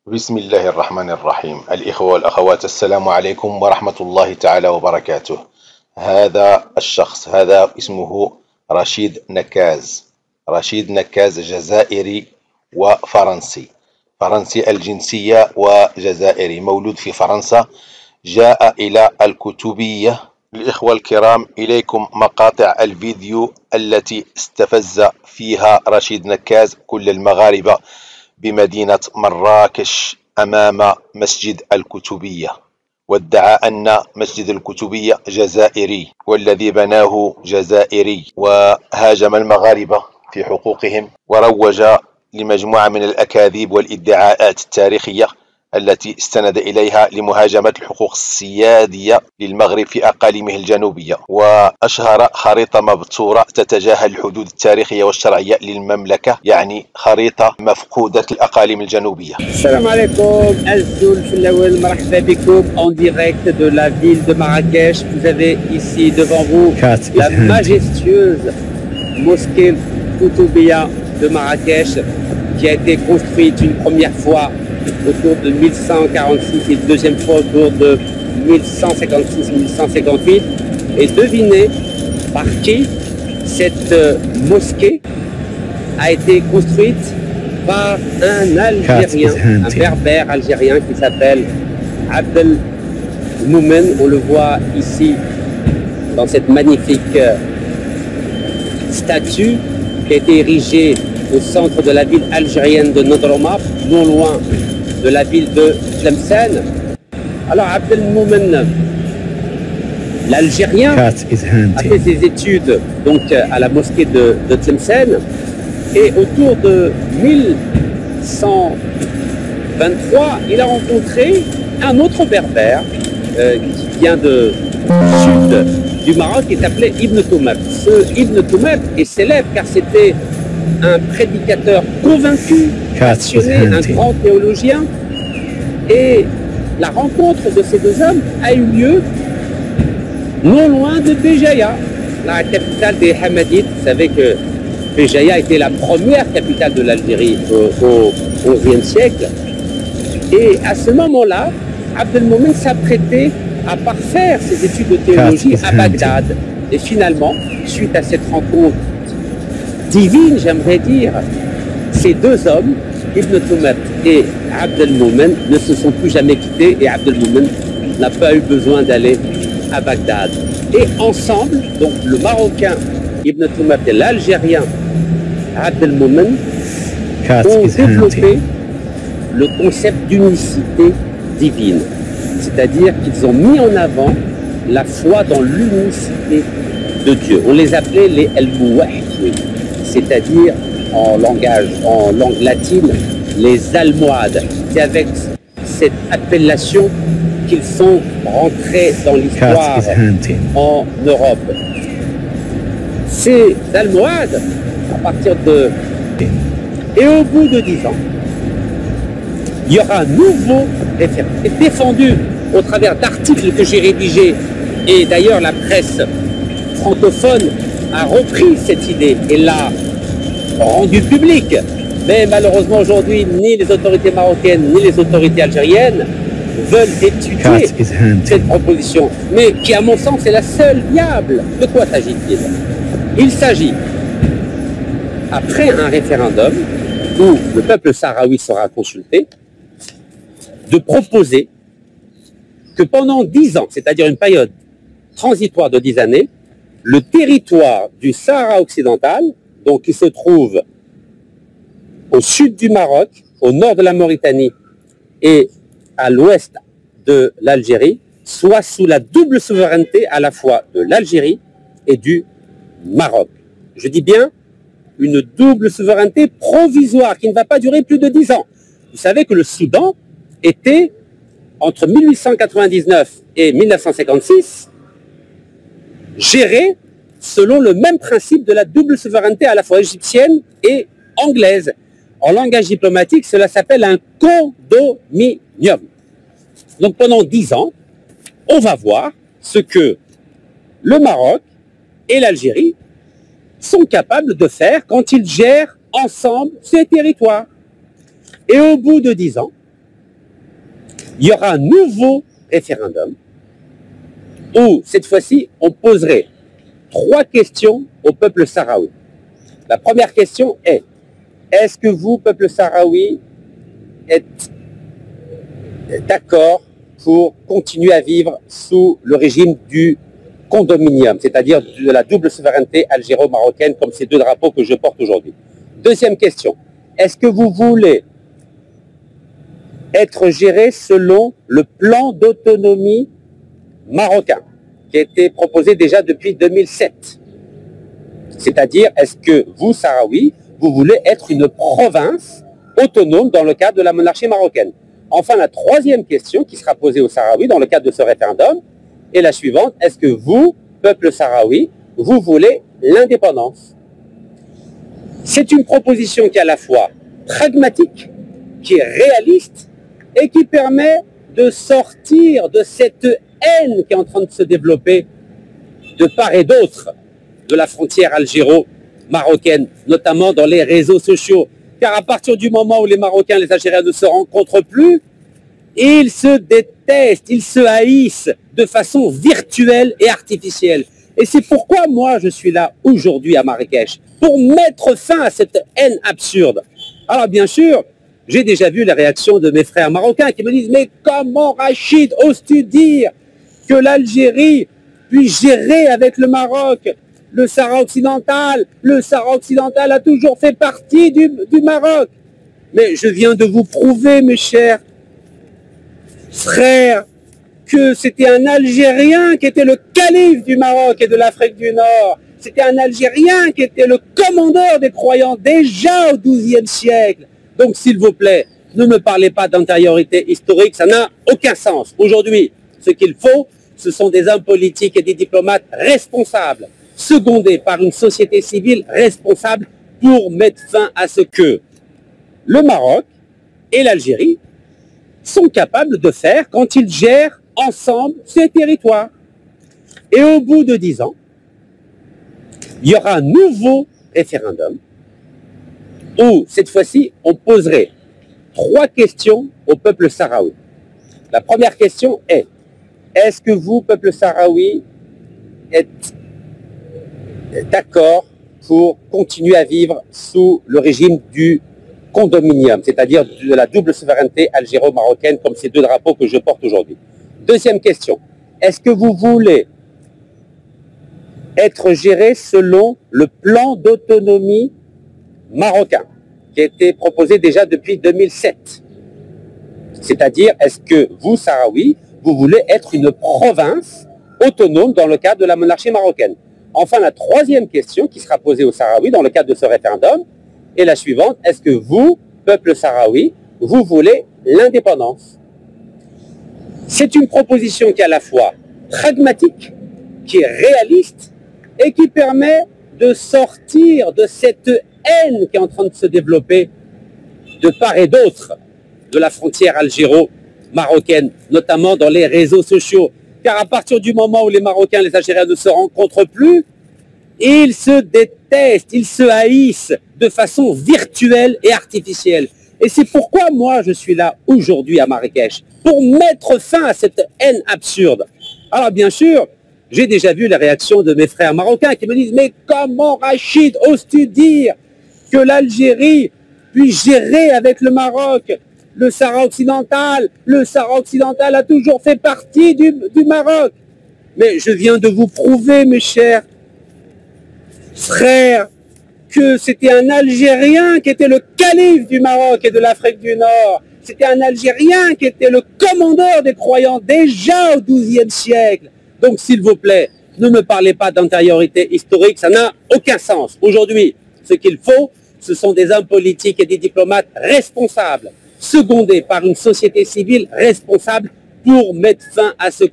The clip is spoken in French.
بسم الله الرحمن الرحيم. الإخوة والأخوات، السلام عليكم ورحمة الله تعالى وبركاته. هذا الشخص هذا اسمه رشيد نكاز. رشيد نكاز جزائري وفرنسي، فرنسي الجنسية وجزائري، مولود في فرنسا، جاء إلى الكتبية. الإخوة الكرام، إليكم مقاطع الفيديو التي استفز فيها رشيد نكاز كل المغاربة بمدينة مراكش أمام مسجد الكتبية، وادعى أن مسجد الكتبية جزائري والذي بناه جزائري، وهاجم المغاربة في حقوقهم، وروج لمجموعة من الأكاذيب والادعاءات التاريخية التي استند إليها لمهاجمة الحقوق السيادية للمغرب في أقاليمه الجنوبية، وأشهر خريطة مبتورة تتجاهل الحدود التاريخية والشرعية للمملكة، يعني خريطة مفقودة الأقاليم الجنوبية. السلام عليكم. الزول في الأول، مرحبا بكم en direct de la ville de Marrakech. Vous avez ici devant vous la majestueuse mosquée Koutoubia de Marrakech, qui a été construite une première fois autour de 1146 et une deuxième fois autour de 1156-1158. Et devinez par qui cette mosquée a été construite? Par un Algérien, un berbère algérien qui s'appelle Abdel Moumen. On le voit ici dans cette magnifique statue qui a été érigée au centre de la ville algérienne de Nodroma, non loin de la ville de Tlemcen. Alors Abdel Moumen, l'Algérien, a fait ses études donc à la mosquée de Tlemcen, et autour de 1123, il a rencontré un autre berbère qui vient du sud du Maroc, qui est appelé Ibn Toumab. Ce Ibn Toumab est célèbre car c'était un prédicateur convaincu, passionné, un grand théologien. Et la rencontre de ces deux hommes a eu lieu non loin de Béjaïa, la capitale des Hamadites. Vous savez que Béjaïa était la première capitale de l'Algérie au XIe siècle. Et à ce moment-là, Abdel Moumen s'apprêtait à parfaire ses études de théologie à Bagdad. Et finalement, suite à cette rencontre divine, j'aimerais dire, ces deux hommes, Ibn Toumab et Abdel Moumen, ne se sont plus jamais quittés, et Abdel Moumen n'a pas eu besoin d'aller à Bagdad. Et ensemble, donc le Marocain Ibn Toumab et l'Algérien Abdel Moumen ont développé le concept d'unicité divine. C'est-à-dire qu'ils ont mis en avant la foi dans l'unicité de Dieu. On les appelait les El-Mouahidin, c'est-à-dire en langue latine, les Almohades. C'est avec cette appellation qu'ils sont rentrés dans l'histoire en Europe. Ces Almohades, à partir de... Et au bout de 10 ans, il y aura un nouveau référendum défendu au travers d'articles que j'ai rédigés, et d'ailleurs la presse francophone a repris cette idée et l'a rendue publique. Mais malheureusement aujourd'hui, ni les autorités marocaines ni les autorités algériennes veulent étudier cette proposition, mais qui à mon sens est la seule viable. De quoi s'agit-il? Il s'agit, après un référendum où le peuple sahraoui sera consulté, de proposer que pendant 10 ans, c'est-à-dire une période transitoire de 10 années, le territoire du Sahara occidental, donc qui se trouve au sud du Maroc, au nord de la Mauritanie et à l'ouest de l'Algérie, soit sous la double souveraineté à la fois de l'Algérie et du Maroc. Je dis bien une double souveraineté provisoire qui ne va pas durer plus de 10 ans. Vous savez que le Soudan était, entre 1899 et 1956, géré selon le même principe de la double souveraineté à la fois égyptienne et anglaise. En langage diplomatique, cela s'appelle un condominium. Donc pendant 10 ans, on va voir ce que le Maroc et l'Algérie sont capables de faire quand ils gèrent ensemble ces territoires. Et au bout de 10 ans, il y aura un nouveau référendum où, cette fois-ci, on poserait 3 questions au peuple sahraoui. La première question est, est-ce que vous, peuple sahraoui, êtes d'accord pour continuer à vivre sous le régime du condominium, c'est-à-dire de la double souveraineté algéro-marocaine, comme ces 2 drapeaux que je porte aujourd'hui? Deuxième question, est-ce que vous voulez être géré selon le plan d'autonomie marocain qui a été proposé déjà depuis 2007? C'est-à-dire, est-ce que vous, Sahraouis, vous voulez être une province autonome dans le cadre de la monarchie marocaine? Enfin, la troisième question qui sera posée aux Sahraouis dans le cadre de ce référendum est la suivante. Est-ce que vous, peuple sahraoui, vous voulez l'indépendance? C'est une proposition qui est à la fois pragmatique, qui est réaliste et qui permet de sortir de cette haine qui est en train de se développer de part et d'autre de la frontière algéro-marocaine, notamment dans les réseaux sociaux. Car à partir du moment où les Marocains et les Algériens ne se rencontrent plus, ils se détestent, ils se haïssent de façon virtuelle et artificielle. Et c'est pourquoi moi je suis là aujourd'hui à Marrakech, pour mettre fin à cette haine absurde. Alors bien sûr, j'ai déjà vu les réactions de mes frères marocains qui me disent « Mais comment, Rachid, oses-tu dire que l'Algérie puisse gérer avec le Maroc le Sahara occidental? Le Sahara occidental a toujours fait partie du Maroc. » Mais je viens de vous prouver, mes chers frères, que c'était un Algérien qui était le calife du Maroc et de l'Afrique du Nord. C'était un Algérien qui était le commandeur des croyants déjà au XIIe siècle. Donc, s'il vous plaît, ne me parlez pas d'antériorité historique, ça n'a aucun sens. Aujourd'hui, ce qu'il faut, ce sont des hommes politiques et des diplomates responsables, secondés par une société civile responsable pour mettre fin à ce que le Maroc et l'Algérie sont capables de faire quand ils gèrent ensemble ces territoires. Et au bout de 10 ans, il y aura un nouveau référendum où, cette fois-ci, on poserait 3 questions au peuple sahraoui. La première question est, est-ce que vous, peuple sahraoui, êtes d'accord pour continuer à vivre sous le régime du condominium, c'est-à-dire de la double souveraineté algéro-marocaine, comme ces 2 drapeaux que je porte aujourd'hui? Deuxième question, est-ce que vous voulez être géré selon le plan d'autonomie marocain qui a été proposé déjà depuis 2007? C'est-à-dire, est-ce que vous, Sahraouis, vous voulez être une province autonome dans le cadre de la monarchie marocaine? Enfin, la troisième question qui sera posée aux Sahraouis dans le cadre de ce référendum est la suivante. Est-ce que vous, peuple sahraoui, vous voulez l'indépendance? C'est une proposition qui est à la fois pragmatique, qui est réaliste et qui permet de sortir de cette haine qui est en train de se développer de part et d'autre de la frontière algéro-marocaine, notamment dans les réseaux sociaux. Car à partir du moment où les Marocains et les Algériens ne se rencontrent plus, ils se détestent, ils se haïssent de façon virtuelle et artificielle. Et c'est pourquoi moi je suis là aujourd'hui à Marrakech, pour mettre fin à cette haine absurde. Alors bien sûr, j'ai déjà vu les réactions de mes frères marocains qui me disent « Mais comment, Rachid, oses-tu dire que l'Algérie puisse gérer avec le Maroc le Sahara occidental? Le Sahara occidental a toujours fait partie du Maroc. » Mais je viens de vous prouver, mes chers frères, que c'était un Algérien qui était le calife du Maroc et de l'Afrique du Nord. C'était un Algérien qui était le commandeur des croyants déjà au XIIe siècle. Donc, s'il vous plaît, ne me parlez pas d'antériorité historique, ça n'a aucun sens. Aujourd'hui, ce qu'il faut, ce sont des hommes politiques et des diplomates responsables, secondés par une société civile responsable pour mettre fin à ce